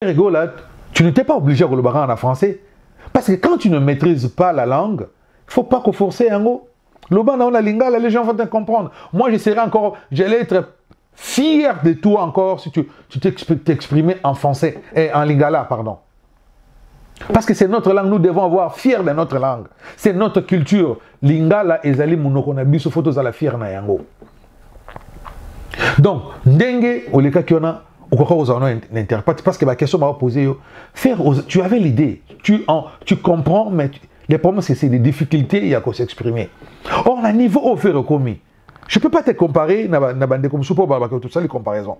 Rigole, là, tu n'étais pas obligé de le parler en français. Parce que quand tu ne maîtrises pas la langue, il ne faut pas forcer un mot. Le bas dans la lingala, les gens vont te comprendre. Moi, j'allais être fier de toi encore si tu t'exprimais en français, en lingala, pardon. Parce que c'est notre langue, nous devons avoir fier de notre langue. C'est notre culture. Lingala, ezali monokonabiso photos à la fier na yango. Donc, ndenge, oleka kiona, parce que la question m'a posé, tu avais l'idée, tu comprends, mais le problème c'est que c'est des difficultés, il y a qu'à s'exprimer. Or, à niveau au fait commis, je ne peux pas te comparer, tout ça, les comparaisons.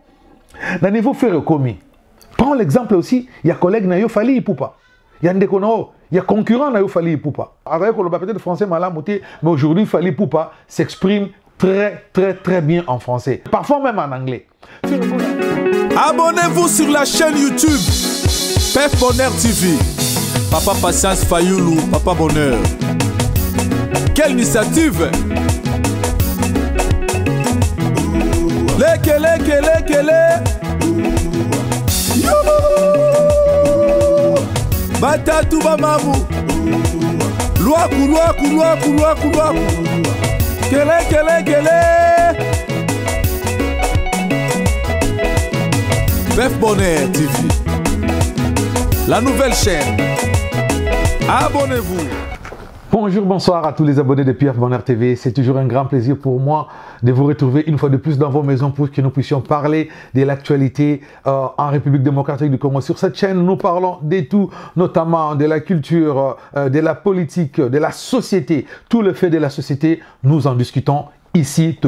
À niveau fait commis, prends l'exemple aussi, il y a collègue Nayo Fali Poupa, il y a Ndekono, il y a concurrent Nayo Fali Poupa. Avec le peut-être français malamoté, mais aujourd'hui Fali Poupa s'exprime très bien en français, parfois même en anglais. Abonnez-vous sur la chaîne YouTube Pef Bonheur TV. Papa Patience Fayoulou, Papa Bonheur. Quelle initiative! Lekele Batatu Bamamu Luaku Kele Pef Bonheur TV, la nouvelle chaîne. Abonnez-vous. Bonjour, bonsoir à tous les abonnés de Pef Bonheur TV. C'est toujours un grand plaisir pour moi de vous retrouver une fois de plus dans vos maisons pour que nous puissions parler de l'actualité en République démocratique du Congo. Sur cette chaîne, nous parlons de tout, notamment de la culture, de la politique, de la société. Tout le fait de la société, nous en discutons ici.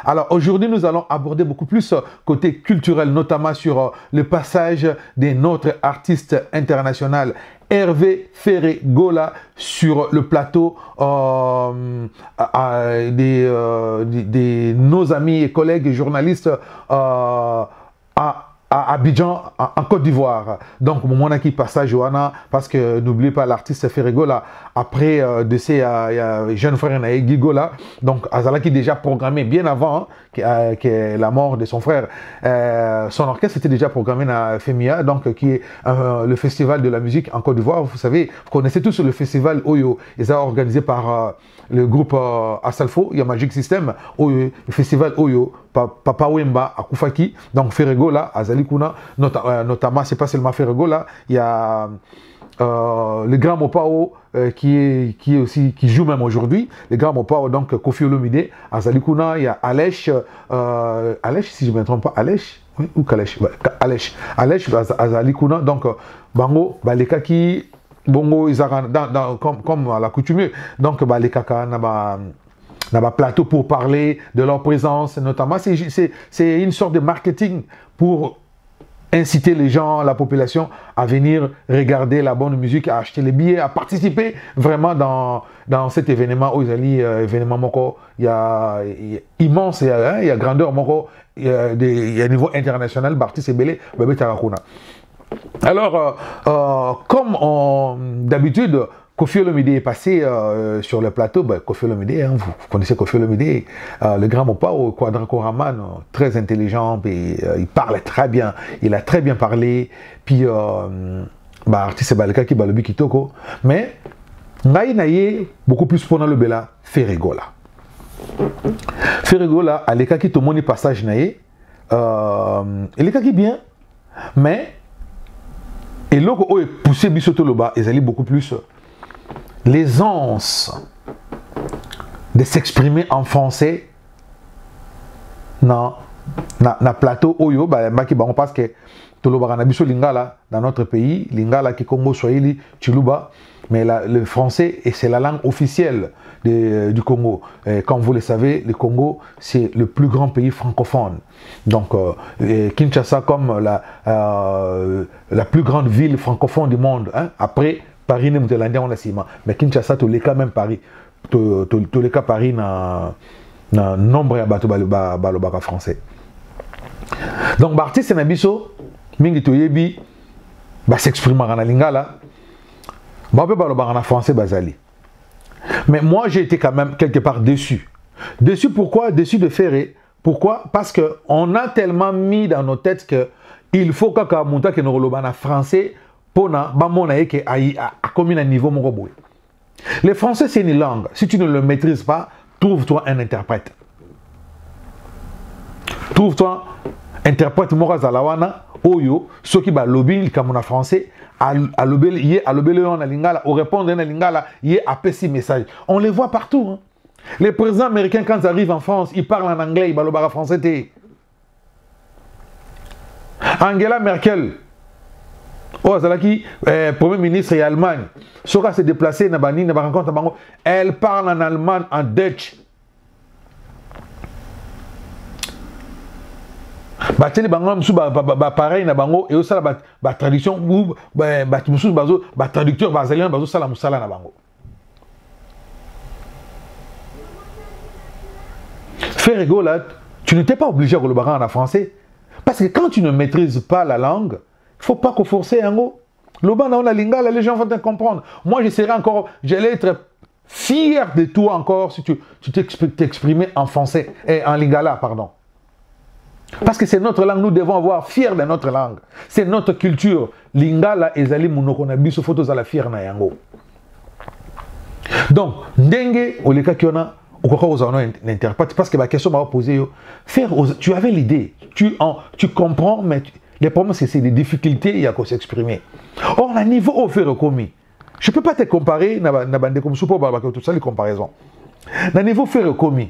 Alors aujourd'hui, nous allons aborder beaucoup plus côté culturel, notamment sur le passage de notre artiste international Hervé Ferregola sur le plateau de nos amis et collègues journalistes à Abidjan, en Côte d'Ivoire. Donc, mon qui passe Johanna, parce que n'oubliez pas l'artiste Ferregola, après décès, il y a jeune frère Gigola, donc Azala qui déjà programmé bien avant que la mort de son frère. Son orchestre était déjà programmé à Femia, donc qui est le festival de la musique en Côte d'Ivoire. Vous savez, vous connaissez tous le festival Oyo, ils ont organisé par le groupe Asalfo, il y a Magic System, Oyo, le festival Oyo, Papa Wemba à Koufaki, donc Ferregola, Azali Kuna, notamment, c'est pas seulement Ferregola, il y a le Grand Mopao qui joue même aujourd'hui, le Grand Mopao, donc Kofi Olomide, Azali Kuna, il y a Alèche, si je ne me trompe pas, Alèche, oui, ou Kalèche, ouais, Alèche, Azali Kuna, donc Bango, Baleka qui, Bongo, comme à l'accoutumée, donc les kaka n'a plateau pour parler de leur présence, notamment. C'est une sorte de marketing pour inciter les gens, la population, à venir regarder la bonne musique, à acheter les billets, à participer vraiment dans cet événement. Aux événement Moko, il y a immense, il y a grandeur Moko, il y a niveau international, Bartis et Belé, Bébé Tarakuna. Alors, comme d'habitude, Kofi Olomide est passé sur le plateau. Kofi Olomide, hein, vous connaissez Kofi Olomide, le grand Mopao, Quadracoraman, très intelligent, et, il parle très bien, il a très bien parlé, puis artiste Baleka qui balobi kitoko, mais naïe beaucoup plus pendant le bela Ferregola. Ferregola, à l'écart qui tombe passage naïe, il est qui bien, mais et là, où est poussé bisoto le bas, ils allaient beaucoup plus l'aisance de s'exprimer en français dans plateau oyo parce que tout le bas lingala dans notre pays, lingala qui Congo Swahili, Chiluba, mais le français et c'est la langue officielle du Congo. Et comme vous le savez, le Congo c'est le plus grand pays francophone. Donc Kinshasa comme la plus grande ville francophone du monde, hein, après Paris n'est pas on a ciment, mais Kinshasa tous les cas même Paris, tous les cas Paris na nombre de bateaux français. Donc l'artiste Nabiso mingi toyebi s'exprime en lingala, en français bazali. Mais moi j'ai été quand même quelque part déçu. Déçu pourquoi? Déçu de Ferré. Pourquoi? Parce qu'on a tellement mis dans nos têtes que il faut que monta que nous en français pour na ba mona que a comme un niveau mon robot. Le français c'est une langue. Si tu ne le maîtrises pas, trouve-toi un interprète. Trouve-toi interprète mora zalawana oyo ceux qui ba lobby comme en français à lobby yé à lobby en lingala au répondre en lingala yé a petit message. On les voit partout. Hein. Les présidents américains quand ils arrivent en France, ils parlent en anglais, ils parlent français. Angela Merkel, Premier ministre et Allemagne, Sora s'est déplacé, elle parle en allemand, en Dutch. Pareil, et aussi la traduction, traducteur basalien, faire rigolo là, tu n'étais pas obligé de le parler en français. Parce que quand tu ne maîtrises pas la langue, il ne faut pas que forcer un mot. Le ban dans la lingala, les gens vont te comprendre. Moi, j'allais être fier de toi encore si tu t'exprimais en français, en lingala, pardon. Parce que c'est notre langue, nous devons avoir fier de notre langue. C'est notre culture. Lingala et Zali Mounokona, sur photos à la fière na yango. Donc, Ndenge, au cas qu'il y en a, parce que la question m'a posé, tu avais l'idée, tu comprends, mais le problème c'est que c'est des difficultés, il y a qu'à s'exprimer. Or, à niveau au fait commis, je ne peux pas te comparer, tout ça, les comparaisons. À niveau fait commis,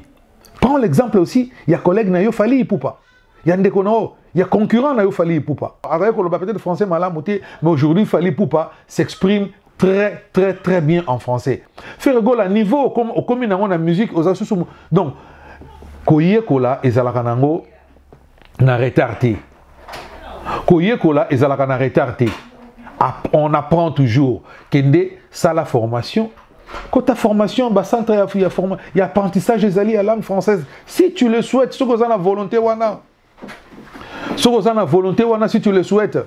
prends l'exemple aussi, il y a collègue Nayo Fali Poupa, il y a Ndekono, il y a concurrent Nayo Fali Poupa. Avec le peut-être français malamouté, mais aujourd'hui Fali Poupa s'exprime très bien en français. Faire rigolo à niveau au commun dans la musique aux associations. Donc koye kola ezalaka nango na retardé. Koye kola ezalaka na retardé. On apprend toujours kende ça la formation. Quand ta formation ba centre il y a apprentissage des alliés à langue française. Si tu le souhaites, ce que vous avez la volonté wana. Ce que vous avez la volonté wana si tu le souhaites.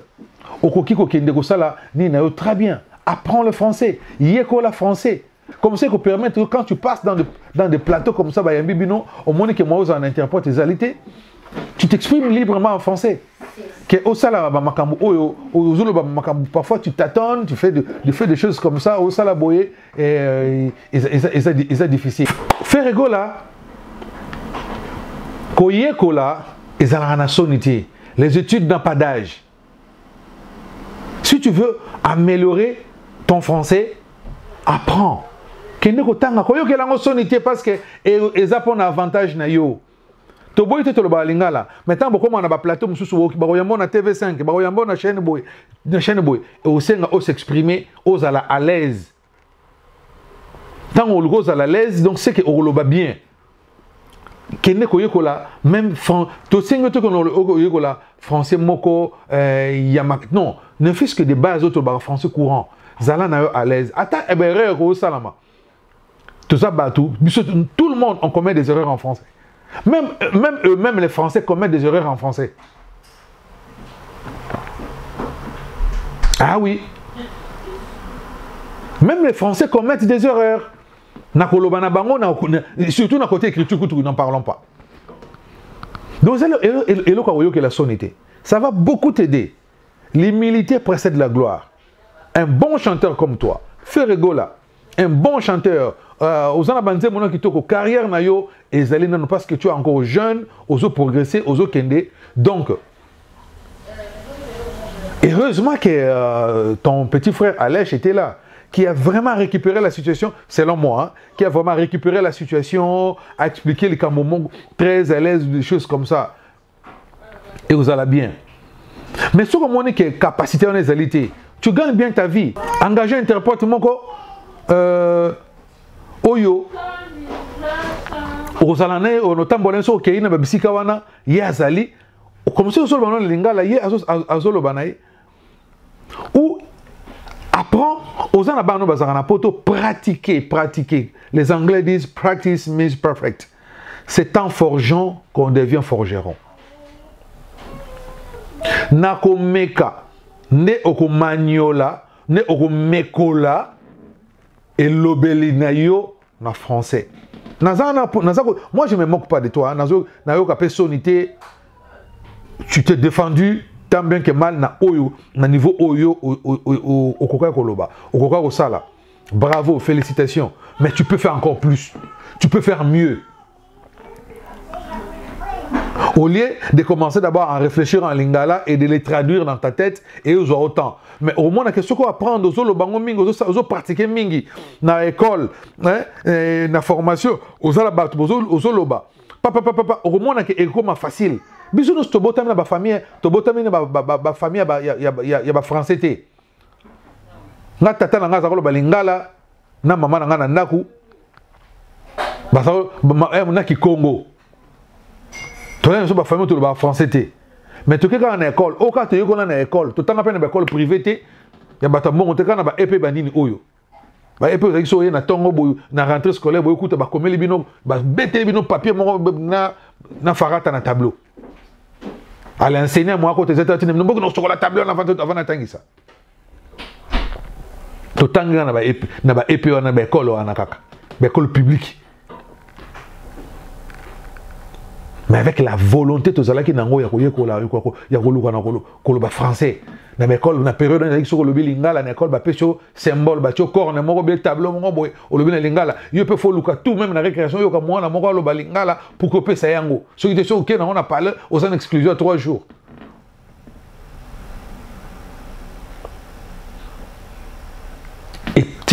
Okoki ko kende ko sala ni na yo très bien. Apprends le français, yécola français. Comme ça, qu'on permet que quand tu passes dans des plateaux comme ça, au moins que moi, on interprète les alités, tu t'exprimes librement en français. Parfois, tu tâtonnes, tu fais des choses comme ça, au salaboye, et c'est difficile. Faire rigola, koyekola, ils ont la sonité. Les études n'ont pas d'âge. Si tu veux améliorer ton français, apprends. Parce que ils ont un avantage na yo. To boy te lo balingala. Maintenant beaucoup on a plateau mususu baroyambo na TV5, baroyambo na chaîne boy, et au senga o s'exprimer, aux à l'aise. Tant on le à l'aise, donc c'est que on le bat bien. Kene koyekola même to senga to koyekola français moko yamak non, ne fût-ce que des bases autres français courant. Zala na yo à l'aise. Attends, erreur au salama. Tout ça tout le monde on commet des erreurs en français. Même eux-mêmes les Français commettent des erreurs en français. Ah oui. Même les Français commettent des erreurs. Surtout dans le côté écriture, nous n'en parlons pas. Donc, et la sonité. Ça va beaucoup t'aider. L'humilité précède la gloire. Un bon chanteur comme toi, fais rigola. Un bon chanteur, aux anabanze mon qui toko carrière nayo et zalina parce que tu es encore jeune, oso progresser, oso kende. Donc heureusement que ton petit frère Alèche était là, qui a vraiment récupéré la situation, selon moi, hein, qui a vraiment récupéré la situation, a expliqué les moments très à l'aise, des choses comme ça. Et vous allez bien. Mais ce qu'on est que capacité en égalité, tu gagnes bien ta vie. Engager un interprète, mon co. Oyo Ozalane onotambolen so keina babisika wana yazali comme si osolo banon lingala ye azolo banaye ou apprends ozana bano bazana poto pratiquer. Les Anglais disent practice makes perfect. C'est en forgeant qu'on devient forgeron. Nakomeka ne okomaniola ne okomekola et l'obélinayo en français. Moi, je ne me moque pas de toi. Tu t'es défendu tant bien que mal na oyo na niveau oyo au koka koloba au koka kosala. Bravo, félicitations, mais tu peux faire encore plus, tu peux faire mieux. Au lieu de commencer d'abord à réfléchir en lingala et de les traduire dans ta tête et aux autant. Mais au moins, la question qu'on va prendre aux bango mingi, aux pratiquer mingi, dans l'école, dans la formation, aux alabat, aux loba. Papa, au moins, c'est comme facile. Bisous, nous, tobotam na ba famille, tobotam na ba famille, ya ba français té. Na tata na ngaza kolo ba lingala, na mama na ngana ndaku. Ba sa na ki Congo. Tu as une famille qui est français. Mais tu es dans l'école. Au cas où tu es dans l'école, tu es dans l'école privée. Il y a des gens qui sont dans l'épée bandini. Il y a des gens qui sont dans la rentrée scolaire. Il y a des gens qui sont dans le papier dans le tableau. À l'enseignant, moi, quand tu es dans la tableau avant d'attendre ça. Tu es dans l'épée dans l'école publique. Mais avec la volonté, tu as dit que français. Dans l'école, dans la période où tu as dit que l'école a symbole, corps, tableau, il peut faire tout, même dans la récréation, il y a pour que ça ait ce qui est sûr, on a parlé aux en exclusion à 3 jours.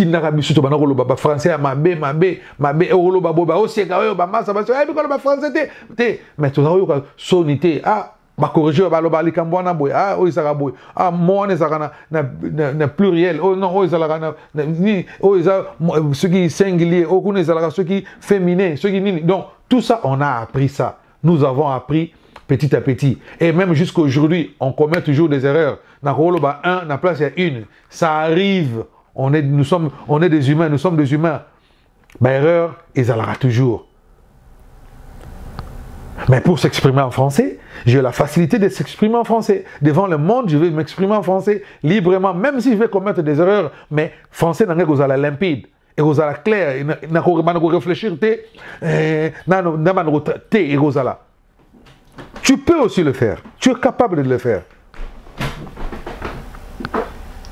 N'arabi surtout bana kolo baba français mabe olo baba aussi gawe ba masa ba so e bikolo ba français te mais tu as sonité ah ba corriger ba lo ba likambwana boy ah o isaka boy ah mone saka na pluriel oh non o isaka na ni o isa ce qui singulier o kuna isaka ce qui féminin ce qui nini. Donc tout ça on a appris ça, nous avons appris petit à petit et même jusqu'à aujourd'hui on commet toujours des erreurs na kolo ba 1 na place il y a une, ça arrive. Nous sommes des humains, nous sommes des humains. Bah, erreur, ils allera toujours. Mais pour s'exprimer en français, j'ai la facilité de s'exprimer en français. Devant le monde, je vais m'exprimer en français librement, même si je vais commettre des erreurs. Mais français, n'a pas la limpide, et vous allez clair, n'a pas réfléchir, tu peux aussi le faire. Tu es capable de le faire.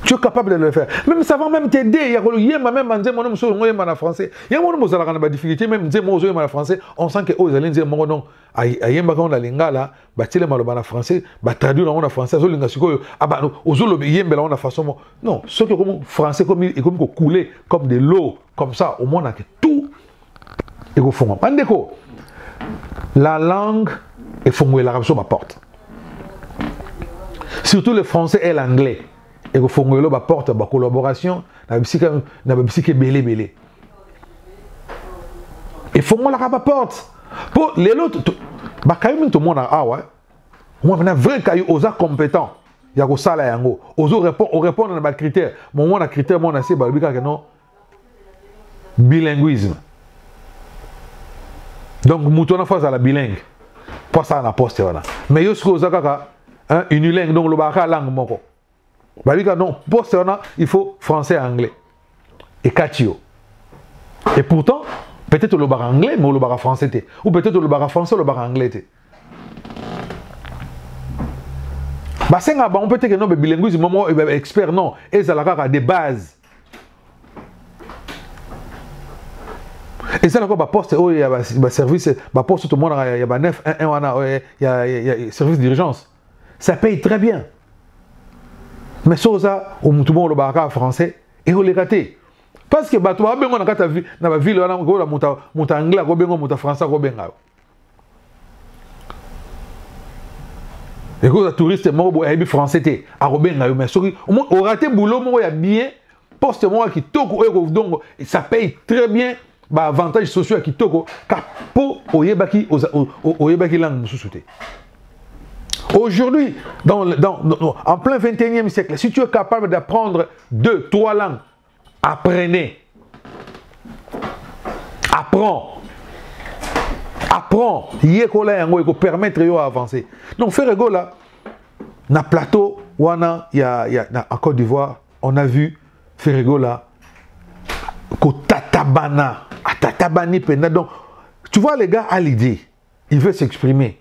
Tu es capable de le faire. Même ça va même t'aider. Il y a même en français. Il y a des difficultés, même en français. On sent que oh, ils allaient dire mon nom. Il y a la lingala, batile en français, traduire en français. Non, ce que comme français comme couler comme de l'eau, comme ça, au moins on a tout. Et au fond, la langue est fondée l'arabe sur ma porte. Surtout le français et l'anglais. Et que Fongolo porte la collaboration, na bisike belé. Et Fongola la porte. Pour les autres, bah quand même tout le monde a ouais. On a un vrai caillou aux compétents. Il y a que ça là yango. Aux répondre à des critères. Mon on a critère mon assez balbika que non bilinguisme. Donc mouton en face à la bilingue. Pas ça na poste voilà. Mais yo ce que osaka unilingue donc le baka langue moko. Non, pour ça, il faut français et anglais. Et catio. Et pourtant, peut-être le bar anglais, mais le bar français. Ou peut-être le bar français, le bar anglais. On peut dire que non, mais bilinguisme, expert, non. Et ça a des bases. Et ça, il y a poste, il y a service, poste, tout le monde, il y a 9, il y a service d'urgence. Ça paye très bien. Mais ça, tout le monde le français et on les raté. Parce que tu as bien dans la ville, on a anglais, on a français, on a et que les touristes sont français, mais on raté boulot, il y a bien, poste qui toque, donc ça paye très bien, avantages sociaux qui toque, car pour oyebaki langue sous-souté. Aujourd'hui, en plein 21e siècle, si tu es capable d'apprendre 2, 3 langues, apprenez. Apprends. Yekola yango eko permettre yo avancer. Donc faire ego là, na plateau wana en Côte d'Ivoire, on a vu faire ego là ko tatabana, tatabani pena. Donc tu vois les gars à l'idée, il veut s'exprimer.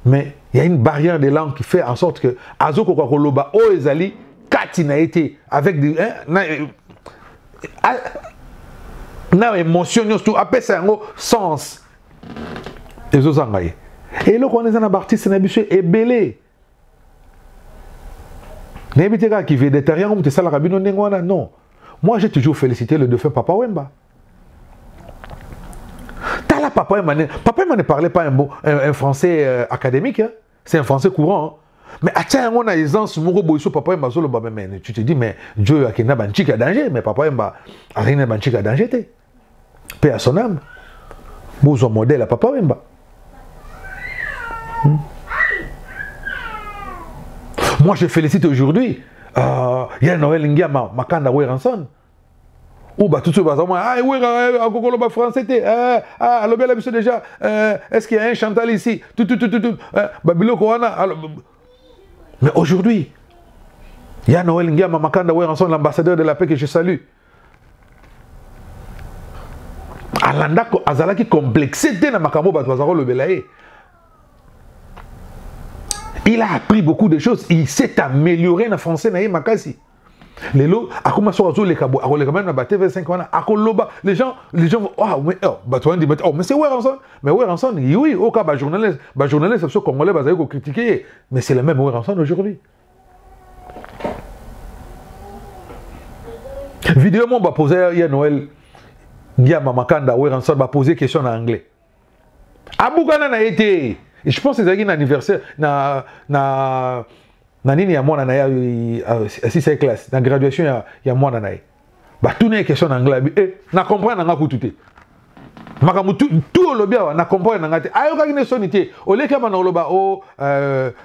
Mais Il y a une barrière de langue qui fait en sorte que Azoko Koloba O Ezali Kati n'a été avec des na émotion tout appelle ça un sens. Et zo zangaye. Et là qu'on est un artiste na biso est belé. N'habitez qui veut d'être rien comme ça la rabino nengwana non. Moi j'ai toujours félicité le défunt Papa Wemba. Tala Papa Wemba ne parlait pas un français académique, hein? C'est un français courant. Hein? Mais à on a aisance, Papa Wemba solo mais tu te dis mais Dieu a kena banchik à danger, mais Papa Wemba a rien à banchik à danger. Paix à son âme. Beau modèle à Papa Wemba. Moi je félicite aujourd'hui Yann Noël Ngiama Makanda Weranson. Ou bah tout ce bazar moi ah oui Kokolo ba français ah le bel habitude déjà est-ce qu'il y a un Chantal ici tout Babilo Koana mais aujourd'hui Yann Noël Ngiama Makanda Weranson l'ambassadeur de la paix que je salue Alanda ko azalaki complexité na makambo ba bazaro le belaye. Il a appris beaucoup de choses. Il s'est amélioré en français. Les lots, à comment ça les cabo, à les même battre vers 5 ans, à Koloba, les gens, oh mais oh mais c'est Weranson, mais Weranson, oui, au cas journaliste, c'est congolais, bah ça critiquer, mais c'est le même Weranson aujourd'hui. Vidéo moi va poser hier Noël, Ngiama Makanda Weranson va poser question en anglais. Aboukana n'a été. Et je pense que c'est un anniversaire na nini ya mwana na ya 6e classe na graduation ya mwana na ye ba tout na question en anglais na comprendre nga kututé makamu tout lobia na comprendre nga te ayoka kine sonité oleka ba na loba oh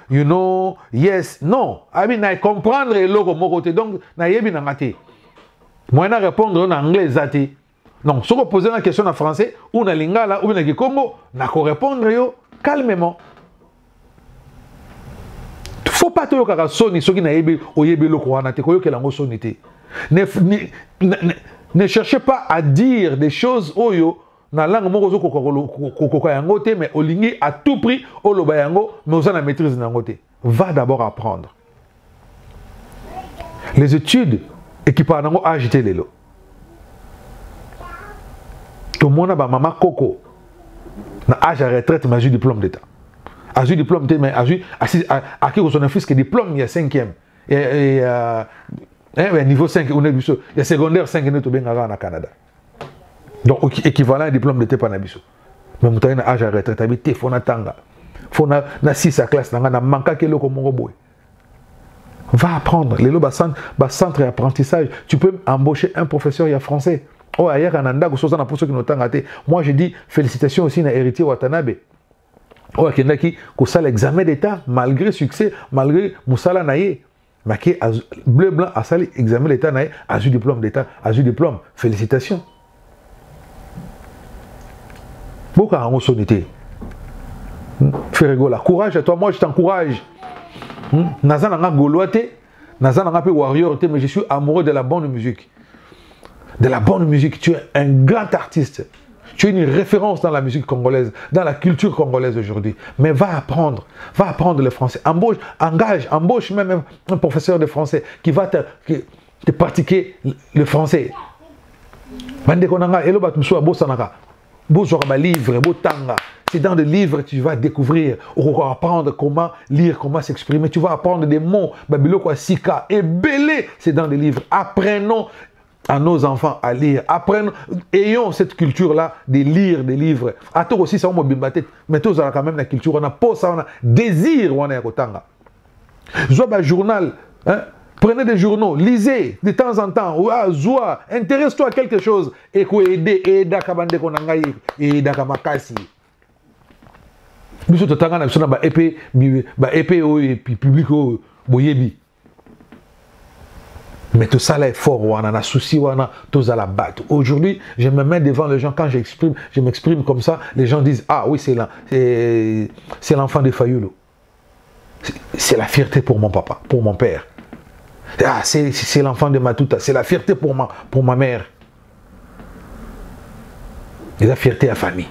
you know yes non abi na comprendre eloko moko te donc na yebi na ngate moi na répondre en anglais zati non si on pose une question en français ou na lingala ou na kikongo na ko répondre yo calmement. Faut pas te yoka soni soki na yebe oyebe loko wana te koyoke lango sonité. Ne cherchez pas à dire des choses oyo na langue moko zo kokoko yango te mais olingi à tout prix oloba yango mais oza na maîtrise nango te. Va d'abord apprendre. Les études équipa nango agité lelo. To mona ba mama koko na âge à retraite mais j'ai diplôme d'état. A eu diplôme d'état mais a qui son fils qui diplôme il y a 5e et niveau 5 on est biso il y a secondaire 5 ne to benga na Canada. Donc équivalent diplôme d'état pa na biso. Mais mutana na âge à retraite habité fona tanga. Fona na 6 à classe na manka ke loko mongo boy. Va apprendre les loba centre d'apprentissage. Tu peux embaucher un professeur il y a français. Oh, ailleurs, en Anda, pour ceux qui n'ont pas raté. Moi, je dis félicitations aussi à Héritier Watanabe. Oh, il y a qui a l'examen d'État, malgré succès, malgré Moussala Naye. Mais qui bleu blanc a sali examen d'État Naye, a eu diplôme d'État, a eu diplôme. Félicitations. Beaucoup en sonité. Ferregola, courage à toi, moi je t'encourage. Nazan n'a goloité, Nazan n'a pas warrior, mais je suis amoureux de la bonne musique. De la bonne musique, tu es un grand artiste. Tu es une référence dans la musique congolaise, dans la culture congolaise aujourd'hui. Mais va apprendre le français. Embauche même un professeur de français qui va te pratiquer le français. C'est dans des livres que tu vas découvrir, apprendre comment lire, comment s'exprimer. Tu vas apprendre des mots. Sika et belé, c'est dans des livres. Apprenons à nos enfants à lire. Apprenons, ayons cette culture-là de lire des livres. À toi aussi, ça va me battre. Mais toi, ça a quand même la culture. On a pas ça, on a désir. On a un journal. Hein? Prenez des journaux, lisez de temps en temps. Intéresse-toi à quelque chose. Et qu'on aide, aide à kabande qu'on a ngaï, aide à kamakasi. Biso totanga na biso na ba épée et puis public boyebi. Mais tout ça là est fort, on a souci, on a tous à la batte. Aujourd'hui, je me mets devant les gens, quand je m'exprime comme ça, les gens disent, ah oui, c'est l'enfant de Fayulu. C'est la fierté pour mon papa, pour mon père. Ah, c'est l'enfant de Matuta, c'est la fierté pour ma mère. Et la fierté à la famille.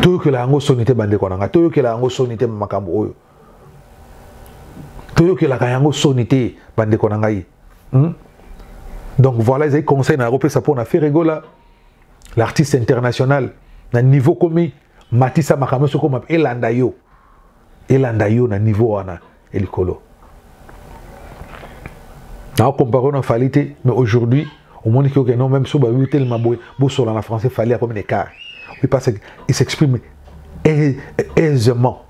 Tout que la hango sonité bande konanga, tout que la hango sonité makambo oyo. Toyo que la kayango sonité bande konangai. Donc voilà les conseils na Europe ça pour na Ferregola l'artiste international na niveau commis Matissa Makame soko map Elandayo na niveau ana elikolo. Na comparé na falité mais aujourd'hui au monde qui non même sur ba tellement beau sur la français fallait comme un écart. Oui parce qu'il s'exprime aisément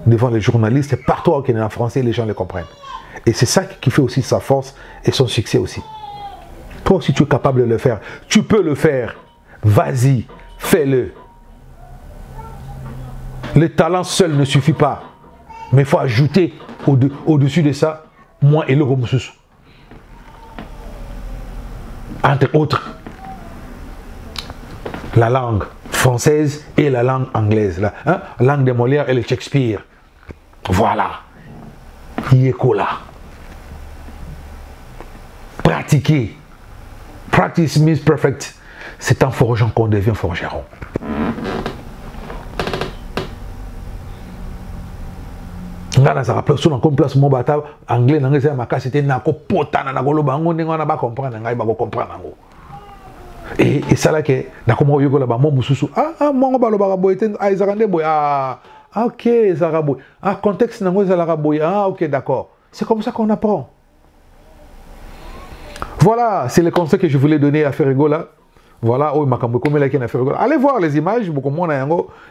devant les journalistes et partout où il est en français les gens le comprennent. Et c'est ça qui fait aussi sa force et son succès aussi. Toi aussi tu es capable de le faire, tu peux le faire. Vas-y, fais-le. Le talent seul ne suffit pas. Mais il faut ajouter au-dessus de ça, moi et le Romusus. Entre autres, la langue française et la langue anglaise. La langue de Molière et de Shakespeare. Voilà. Yekola. Pratiquer. Practice means perfect. C'est en forgeant qu'on devient forgeron. Ngana ça rappelle sur un place mon bata anglais n'anglais c'est ma casse c'était nako potana nako lo bango ndenge wana ba comprendre ngai ba comprendre nango. Et ça là que nako mo yoko la ba mo mususu mo ba lo ba boyete aizakande boy OK zaraboy contexte nango za la boy OK d'accord. C'est comme ça qu'on apprend. Voilà, c'est le conseil que je voulais donner à Ferregola. Voilà, allez voir les images,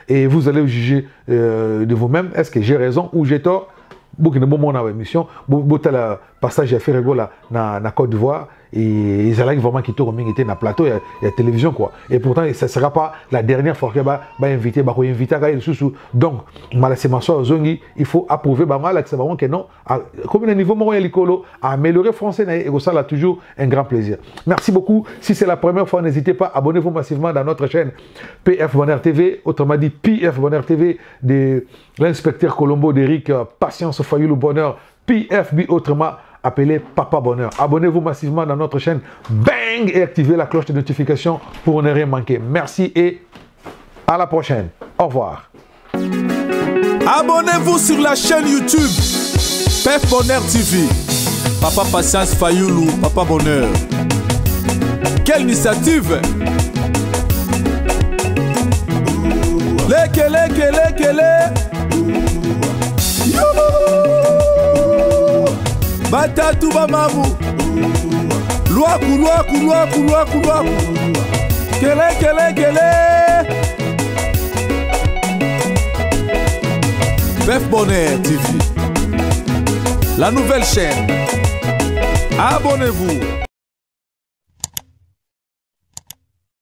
et vous allez juger de vous-même. Est-ce que j'ai raison ou j'ai tort? Beaucoup de moments dans l'émission, beaucoup de passage à Ferregola dans la Côte d'Ivoire, et ils allaient vraiment quitter au milieu dans plateau, il y a télévision quoi. Et pourtant, ça ne sera pas la dernière fois qu'il va inviter, donc, il faut approuver, que non, comme le niveau à améliorer le français, et ça a toujours un grand plaisir. Merci beaucoup. Si c'est la première fois, n'hésitez pas, abonnez-vous massivement dans notre chaîne PF Bonheur TV, autrement dit PF Bonheur TV, de l'inspecteur Colombo d'Eric Patience Fayoulou Bonheur, PFB autrement appelé Papa Bonheur. Abonnez-vous massivement dans notre chaîne, bang, et activez la cloche de notification pour ne rien manquer. Merci et à la prochaine. Au revoir. Abonnez-vous sur la chaîne YouTube PF Bonheur TV. Papa Patience Fayoulou, Papa Bonheur. Quelle initiative! Lekele. Batatu bamamu. Luaku. Kele. PF Bonheur TV. La nouvelle chaîne. Abonnez-vous.